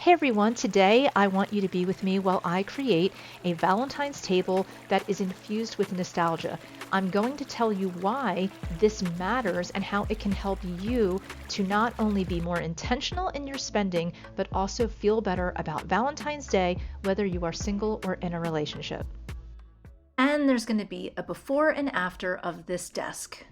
Hey everyone, today I want you to be with me while I create a Valentine's table that is infused with nostalgia. I'm going to tell you why this matters and how it can help you to not only be more intentional in your spending, but also feel better about Valentine's Day, whether you are single or in a relationship. And there's going to be a before and after of this desk.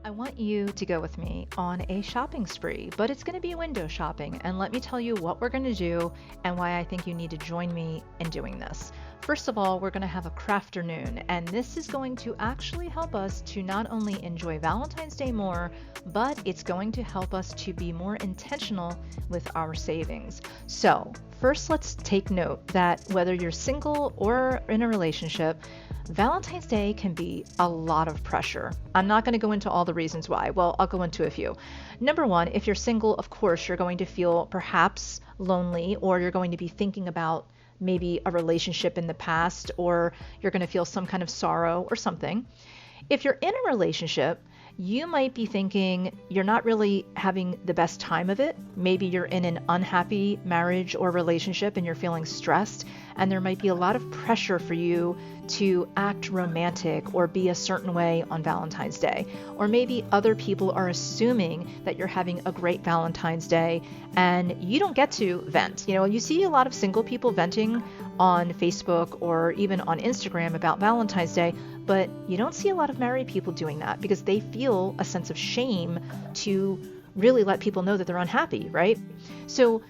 I want you to go with me on a shopping spree, but it's going to be window shopping. And let me tell you what we're going to do and why I think you need to join me in doing this. First of all, we're going to have a crafternoon, and this is going to actually help us to not only enjoy Valentine's Day more, but it's going to help us to be more intentional with our savings. So, first, let's take note that whether you're single or in a relationship, Valentine's Day can be a lot of pressure. I'm not going to go into all the reasons why. Well, I'll go into a few. Number one, if you're single, of course, you're going to feel perhaps lonely, or you're going to be thinking about maybe a relationship in the past, or you're going to feel some kind of sorrow or something. If you're in a relationship, you might be thinking you're not really having the best time of it. Maybe you're in an unhappy marriage or relationship and you're feeling stressed, and there might be a lot of pressure for you to act romantic or be a certain way on Valentine's Day. Or maybe other people are assuming that you're having a great Valentine's Day and you don't get to vent. You see a lot of single people venting on Facebook or even on Instagram about Valentine's Day, but you don't see a lot of married people doing that because they feel a sense of shame to really let people know that they're unhappy, right? So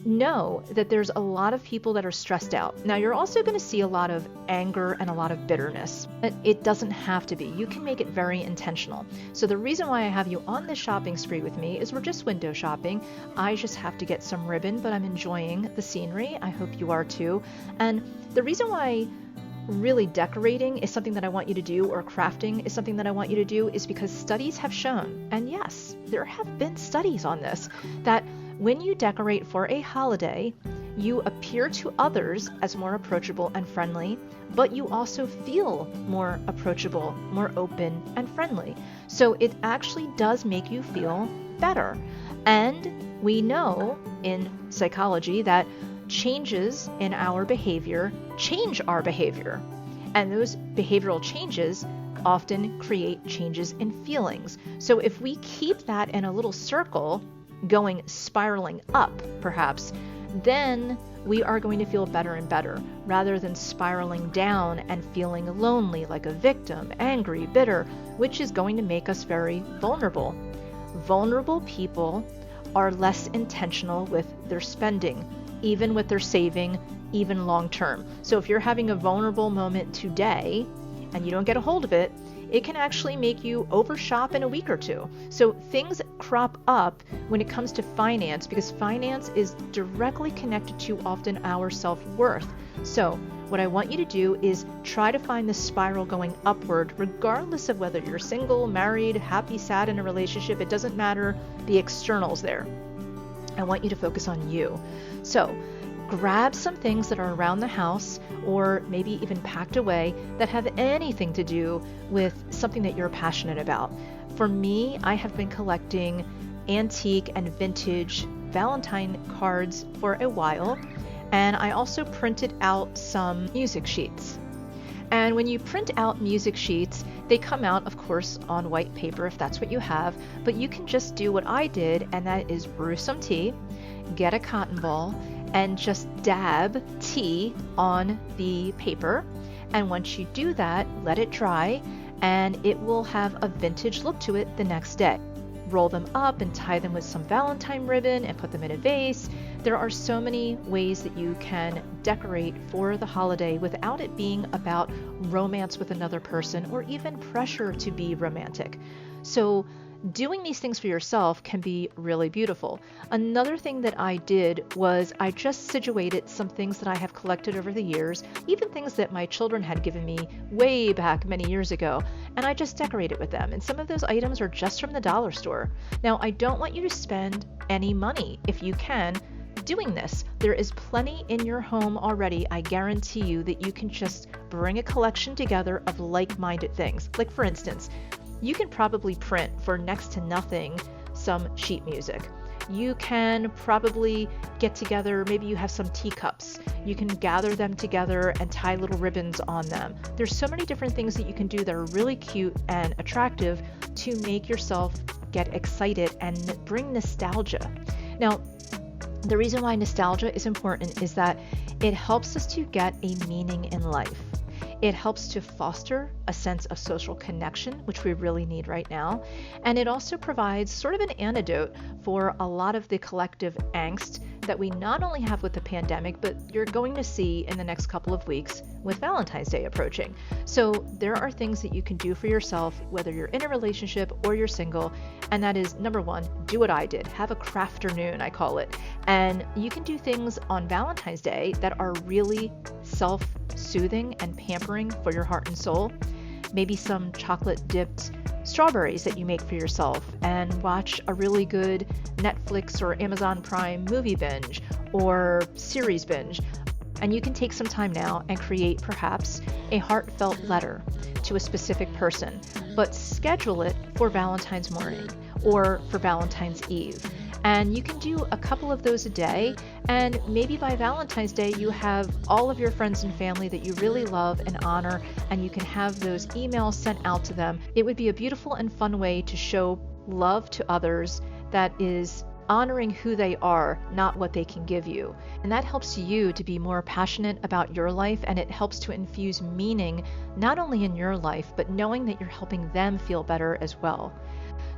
know that there's a lot of people that are stressed out. Now, you're also going to see a lot of anger and a lot of bitterness, but it doesn't have to be. You can make it very intentional. So the reason why I have you on this shopping spree with me is we're just window shopping. I just have to get some ribbon, but I'm enjoying the scenery. I hope you are too. And the reason why really decorating is something that I want you to do, or crafting is something that I want you to do, is because studies have shown, and yes, there have been studies on this, that when you decorate for a holiday, you appear to others as more approachable and friendly, but you also feel more approachable, more open and friendly. So it actually does make you feel better. And we know in psychology that changes in our behavior change our behavior. And those behavioral changes often create changes in feelings. So if we keep that in a little circle, going spiraling up perhaps, then we are going to feel better and better, rather than spiraling down and feeling lonely like a victim, angry, bitter, which is going to make us very vulnerable. Vulnerable people are less intentional with their spending, even with their saving, even long term. So if you're having a vulnerable moment today and you don't get a hold of it, it can actually make you overshop in a week or two. So things crop up when it comes to finance, because finance is directly connected to often our self-worth. So what I want you to do is try to find the spiral going upward, regardless of whether you're single, married, happy, sad in a relationship. It doesn't matter the externals there. I want you to focus on you. So grab some things that are around the house, or maybe even packed away, that have anything to do with something that you're passionate about. For me, I have been collecting antique and vintage Valentine cards for a while, and I also printed out some music sheets. And when you print out music sheets, they come out, of course, on white paper if that's what you have, but you can just do what I did, and that is brew some tea, get a cotton ball, and just dab tea on the paper. And once you do that, let it dry, and it will have a vintage look to it the next day. Roll them up and tie them with some Valentine ribbon and put them in a vase. There are so many ways that you can decorate for the holiday without it being about romance with another person or even pressure to be romantic. So doing these things for yourself can be really beautiful. Another thing that I did was I just situated some things that I have collected over the years, even things that my children had given me way back many years ago, and I just decorated with them. And some of those items are just from the dollar store. Now, I don't want you to spend any money if you can doing this. There is plenty in your home already. I guarantee you that you can just bring a collection together of like-minded things. Like, for instance, you can probably print for next to nothing some sheet music. You can probably get together, maybe you have some teacups. You can gather them together and tie little ribbons on them. There's so many different things that you can do that are really cute and attractive to make yourself get excited and bring nostalgia. Now, the reason why nostalgia is important is that it helps us to get a meaning in life. It helps to foster a sense of social connection, which we really need right now. And it also provides sort of an antidote for a lot of the collective angst that we not only have with the pandemic, but you're going to see in the next couple of weeks with Valentine's Day approaching. So there are things that you can do for yourself, whether you're in a relationship or you're single. And that is, number one, do what I did. Have a crafternoon, I call it. And you can do things on Valentine's Day that are really self-soothing and pampering for your heart and soul. Maybe some chocolate dipped strawberries that you make for yourself, and watch a really good Netflix or Amazon Prime movie binge or series binge. And you can take some time now and create perhaps a heartfelt letter to a specific person, but schedule it for Valentine's morning or for Valentine's Eve. And you can do a couple of those a day, and maybe by Valentine's Day you have all of your friends and family that you really love and honor, and you can have those emails sent out to them. It would be a beautiful and fun way to show love to others that is honoring who they are, not what they can give you. And that helps you to be more passionate about your life, and it helps to infuse meaning not only in your life, but knowing that you're helping them feel better as well.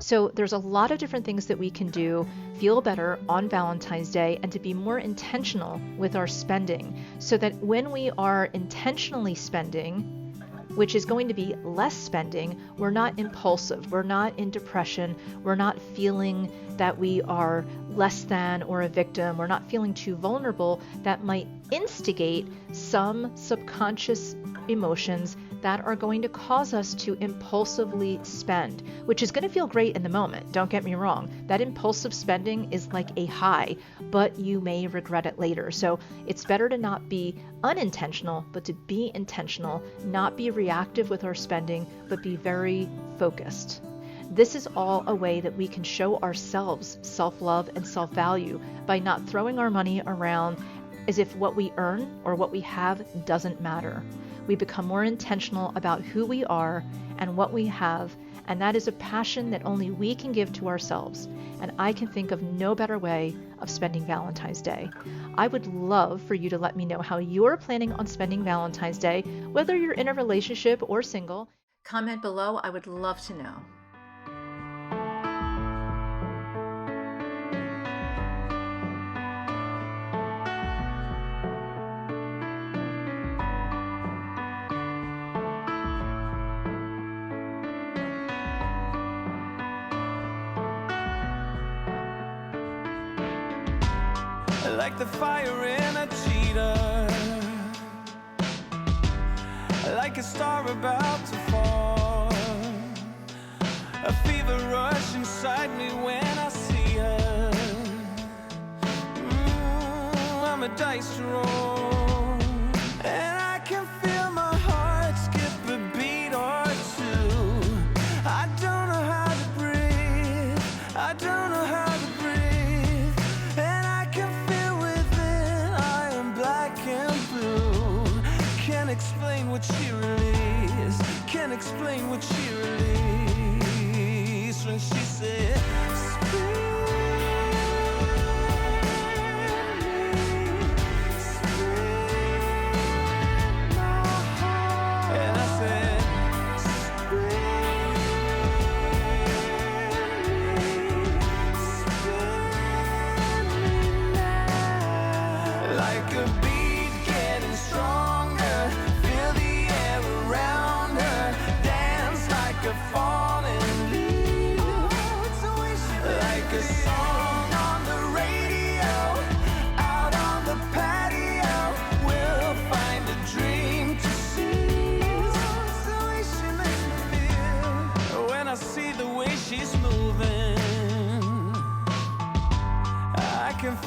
So there's a lot of different things that we can do, feel better on Valentine's Day, and to be more intentional with our spending, so that when we are intentionally spending, which is going to be less spending, we're not impulsive, we're not in depression, we're not feeling that we are less than or a victim, we're not feeling too vulnerable that might instigate some subconscious emotions that are going to cause us to impulsively spend, which is going to feel great in the moment. Don't get me wrong. That impulsive spending is like a high, but you may regret it later. So it's better to not be unintentional, but to be intentional, not be reactive with our spending, but be very focused. This is all a way that we can show ourselves self-love and self-value by not throwing our money around as if what we earn or what we have doesn't matter. We become more intentional about who we are and what we have, and that is a passion that only we can give to ourselves. And I can think of no better way of spending Valentine's Day. I would love for you to let me know how you're planning on spending Valentine's Day, whether you're in a relationship or single. Comment below, I would love to know. Like the fire in a cheetah, like a star about to fall, a fever rush inside me when I see her. I'm a dice to roll, and I can feel my heart skip a beat or two. I don't know how to breathe, I don't know how to breathe, and I can feel within I am black and blue. Can't explain what she released, can't explain what she released when she said,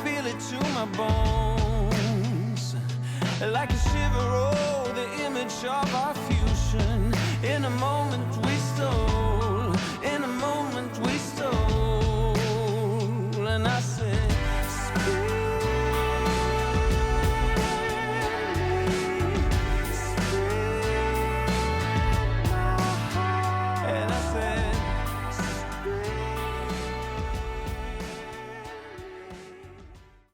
feel it to my bones, like a shiver, oh, the image of our fusion. In a moment we stole.